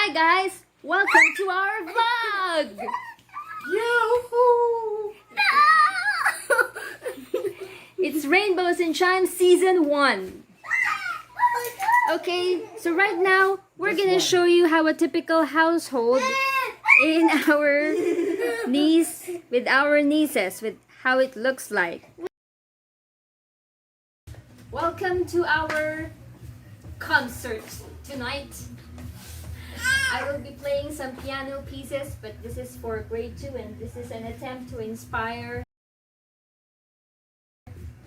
Hi guys! Welcome to our vlog! Yoo-hoo! It's Rainbows and Chimes Season 1. Okay, so right now, we're gonna show you how a typical household in our with our nieces, with how it looks like. Welcome to our concert tonight. I will be playing some piano pieces, but this is for grade 2 and this is an attempt to inspire.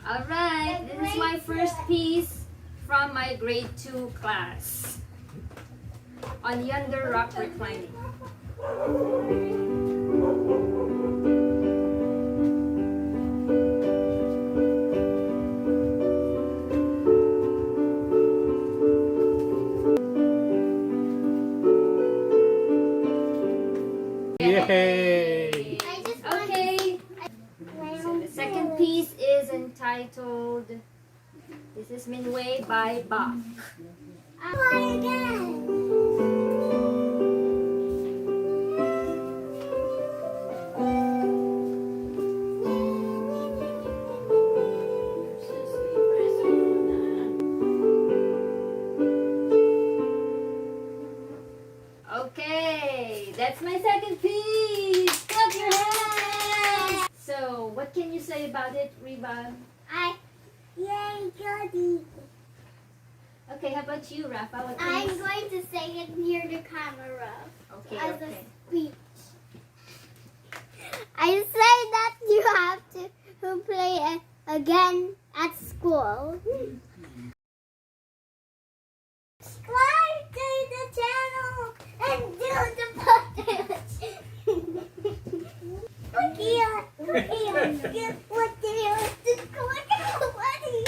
Alright, this is my first piece from my grade 2 class on Yonder Rock Reclining. Yay! Okay, so the second piece is entitled This is Minway by Bach. Okay, that's my second piece. Clap your hands. So, what can you say about it, Reba? Yay, goody. Okay, how about you, Rafa? What can I'm you say? going to say it near the camera Okay, as okay. a speech. I say that you have to play it again at school. Subscribe to the channel and do the buttons. Look here, look here. What do you click on, buddy?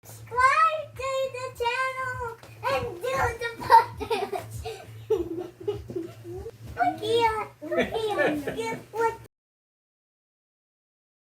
Subscribe to the channel and do the buttons. Look here, look here.